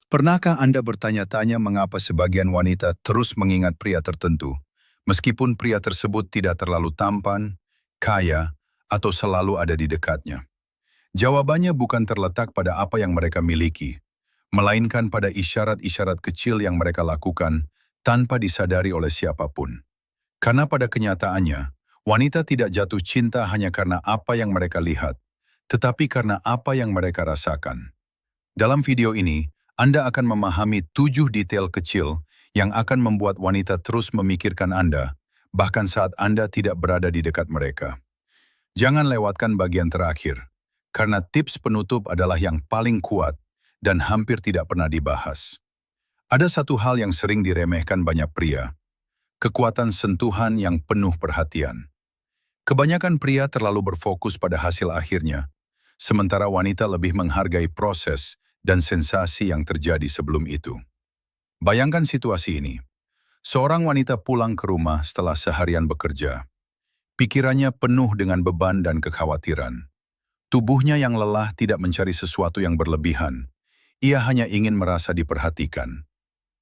Pernahkah Anda bertanya-tanya mengapa sebagian wanita terus mengingat pria tertentu, meskipun pria tersebut tidak terlalu tampan, kaya, atau selalu ada di dekatnya? Jawabannya bukan terletak pada apa yang mereka miliki, melainkan pada isyarat-isyarat kecil yang mereka lakukan tanpa disadari oleh siapapun. Karena pada kenyataannya, wanita tidak jatuh cinta hanya karena apa yang mereka lihat, tetapi karena apa yang mereka rasakan. Dalam video ini, Anda akan memahami 7 detail kecil yang akan membuat wanita terus memikirkan Anda, bahkan saat Anda tidak berada di dekat mereka. Jangan lewatkan bagian terakhir, karena tips penutup adalah yang paling kuat dan hampir tidak pernah dibahas. Ada satu hal yang sering diremehkan banyak pria, kekuatan sentuhan yang penuh perhatian. Kebanyakan pria terlalu berfokus pada hasil akhirnya, sementara wanita lebih menghargai proses dan sensasi yang terjadi sebelum itu. Bayangkan situasi ini. Seorang wanita pulang ke rumah setelah seharian bekerja. Pikirannya penuh dengan beban dan kekhawatiran. Tubuhnya yang lelah tidak mencari sesuatu yang berlebihan. Ia hanya ingin merasa diperhatikan.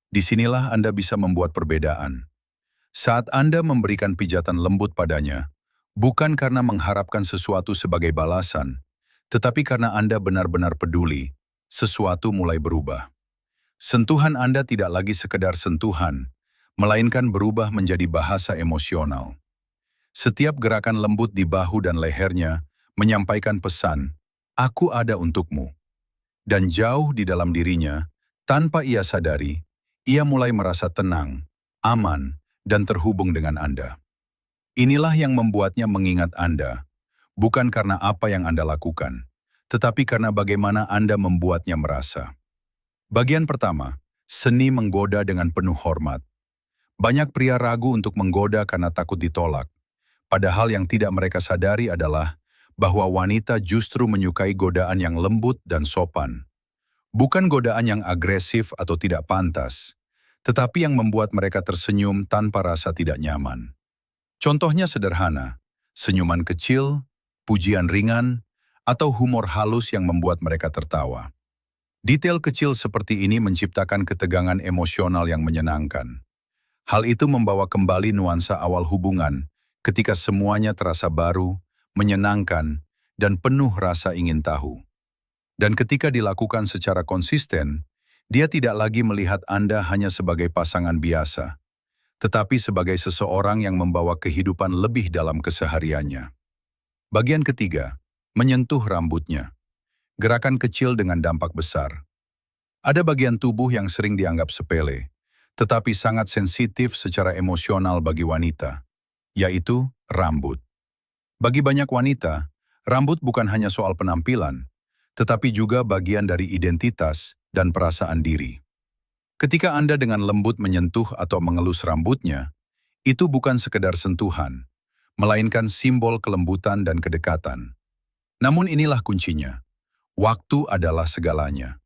Disinilah Anda bisa membuat perbedaan. Saat Anda memberikan pijatan lembut padanya, bukan karena mengharapkan sesuatu sebagai balasan, tetapi karena Anda benar-benar peduli, sesuatu mulai berubah. Sentuhan Anda tidak lagi sekedar sentuhan, melainkan berubah menjadi bahasa emosional. Setiap gerakan lembut di bahu dan lehernya menyampaikan pesan, "Aku ada untukmu." Dan jauh di dalam dirinya, tanpa ia sadari, ia mulai merasa tenang, aman, dan terhubung dengan Anda. Inilah yang membuatnya mengingat Anda, bukan karena apa yang Anda lakukan, tetapi karena bagaimana Anda membuatnya merasa. Bagian pertama, seni menggoda dengan penuh hormat. Banyak pria ragu untuk menggoda karena takut ditolak. Padahal yang tidak mereka sadari adalah bahwa wanita justru menyukai godaan yang lembut dan sopan. Bukan godaan yang agresif atau tidak pantas, tetapi yang membuat mereka tersenyum tanpa rasa tidak nyaman. Contohnya sederhana, senyuman kecil, pujian ringan, atau humor halus yang membuat mereka tertawa. Detail kecil seperti ini menciptakan ketegangan emosional yang menyenangkan. Hal itu membawa kembali nuansa awal hubungan ketika semuanya terasa baru, menyenangkan, dan penuh rasa ingin tahu. Dan ketika dilakukan secara konsisten, dia tidak lagi melihat Anda hanya sebagai pasangan biasa, tetapi sebagai seseorang yang membawa kehidupan lebih dalam kesehariannya. Bagian ketiga, menyentuh rambutnya. Gerakan kecil dengan dampak besar. Ada bagian tubuh yang sering dianggap sepele, tetapi sangat sensitif secara emosional bagi wanita, yaitu rambut. Bagi banyak wanita, rambut bukan hanya soal penampilan, tetapi juga bagian dari identitas dan perasaan diri. Ketika Anda dengan lembut menyentuh atau mengelus rambutnya, itu bukan sekedar sentuhan, melainkan simbol kelembutan dan kedekatan. Namun inilah kuncinya. Waktu adalah segalanya.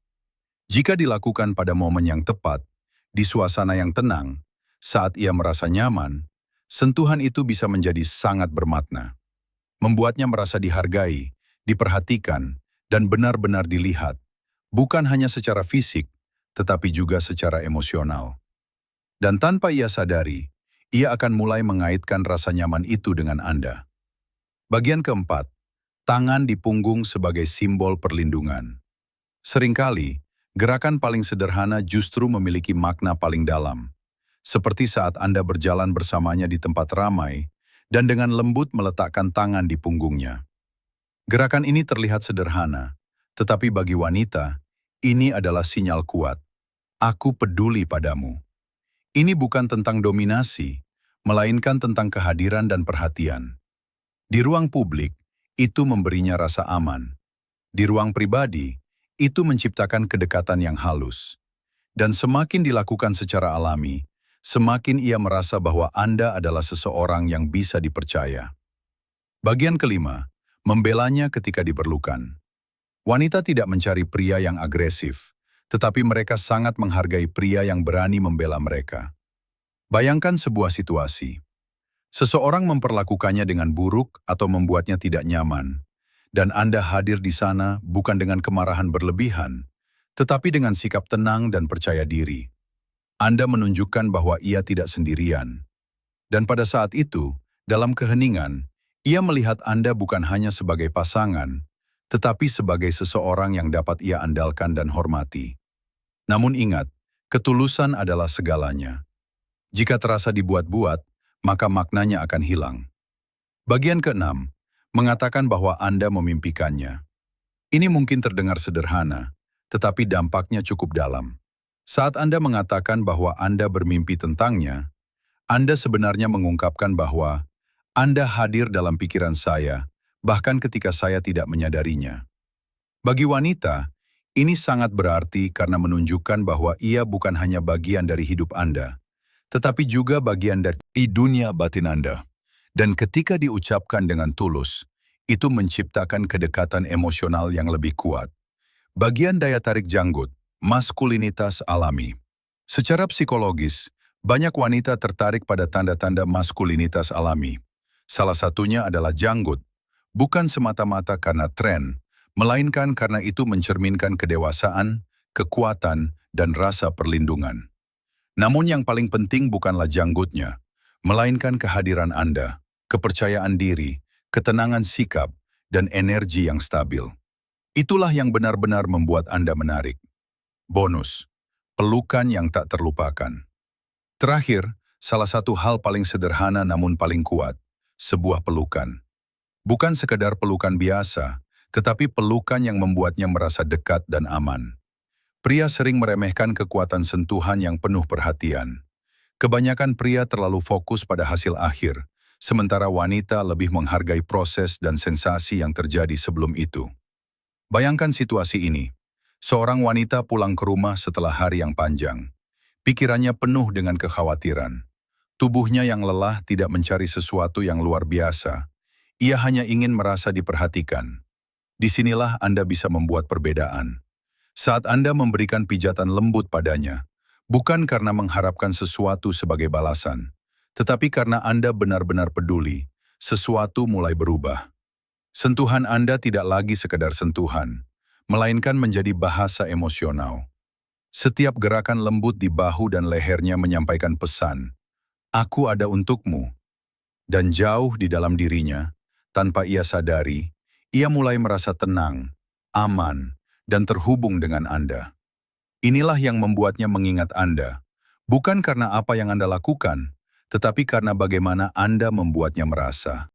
Jika dilakukan pada momen yang tepat, di suasana yang tenang, saat ia merasa nyaman, sentuhan itu bisa menjadi sangat bermakna. Membuatnya merasa dihargai, diperhatikan, dan benar-benar dilihat, bukan hanya secara fisik, tetapi juga secara emosional. Dan tanpa ia sadari, ia akan mulai mengaitkan rasa nyaman itu dengan Anda. Bagian keempat, tangan di punggung sebagai simbol perlindungan. Seringkali, gerakan paling sederhana justru memiliki makna paling dalam. Seperti saat Anda berjalan bersamanya di tempat ramai, dan dengan lembut meletakkan tangan di punggungnya. Gerakan ini terlihat sederhana, tetapi bagi wanita, ini adalah sinyal kuat. Aku peduli padamu. Ini bukan tentang dominasi, melainkan tentang kehadiran dan perhatian. Di ruang publik, itu memberinya rasa aman. Di ruang pribadi, itu menciptakan kedekatan yang halus. Dan semakin dilakukan secara alami, semakin ia merasa bahwa Anda adalah seseorang yang bisa dipercaya. Bagian kelima, membelanya ketika diperlukan. Wanita tidak mencari pria yang agresif, tetapi mereka sangat menghargai pria yang berani membela mereka. Bayangkan sebuah situasi. Seseorang memperlakukannya dengan buruk atau membuatnya tidak nyaman, dan Anda hadir di sana bukan dengan kemarahan berlebihan, Tetapi dengan sikap tenang dan percaya diri, Anda menunjukkan bahwa ia tidak sendirian. Dan pada saat itu, dalam keheningan, ia melihat Anda bukan hanya sebagai pasangan, tetapi sebagai seseorang yang dapat ia andalkan dan hormati. Namun ingat, ketulusan adalah segalanya. Jika terasa dibuat-buat, maka maknanya akan hilang. Bagian keenam, mengatakan bahwa Anda memimpikannya. Ini mungkin terdengar sederhana, tetapi dampaknya cukup dalam. Saat Anda mengatakan bahwa Anda bermimpi tentangnya, Anda sebenarnya mengungkapkan bahwa Anda hadir dalam pikiran saya, bahkan ketika saya tidak menyadarinya. Bagi wanita, ini sangat berarti karena menunjukkan bahwa ia bukan hanya bagian dari hidup Anda, tetapi juga bagian dari dunia batin Anda. Dan ketika diucapkan dengan tulus, itu menciptakan kedekatan emosional yang lebih kuat. Bagian daya tarik janggut, maskulinitas alami. Secara psikologis, banyak wanita tertarik pada tanda-tanda maskulinitas alami. Salah satunya adalah janggut, bukan semata-mata karena tren, melainkan karena itu mencerminkan kedewasaan, kekuatan, dan rasa perlindungan. Namun yang paling penting bukanlah janggutnya, melainkan kehadiran Anda, kepercayaan diri, ketenangan sikap, dan energi yang stabil. Itulah yang benar-benar membuat Anda menarik. Bonus, pelukan yang tak terlupakan. Terakhir, salah satu hal paling sederhana namun paling kuat, sebuah pelukan. Bukan sekadar pelukan biasa, tetapi pelukan yang membuatnya merasa dekat dan aman. Pria sering meremehkan kekuatan sentuhan yang penuh perhatian. Kebanyakan pria terlalu fokus pada hasil akhir, sementara wanita lebih menghargai proses dan sensasi yang terjadi sebelum itu. Bayangkan situasi ini. Seorang wanita pulang ke rumah setelah hari yang panjang. Pikirannya penuh dengan kekhawatiran. Tubuhnya yang lelah tidak mencari sesuatu yang luar biasa. Ia hanya ingin merasa diperhatikan. Disinilah Anda bisa membuat perbedaan. Saat Anda memberikan pijatan lembut padanya, bukan karena mengharapkan sesuatu sebagai balasan, tetapi karena Anda benar-benar peduli, sesuatu mulai berubah. Sentuhan Anda tidak lagi sekedar sentuhan, melainkan menjadi bahasa emosional. Setiap gerakan lembut di bahu dan lehernya menyampaikan pesan, "Aku ada untukmu." Dan jauh di dalam dirinya, tanpa ia sadari, ia mulai merasa tenang, aman, dan terhubung dengan Anda. Inilah yang membuatnya mengingat Anda, bukan karena apa yang Anda lakukan, tetapi karena bagaimana Anda membuatnya merasa.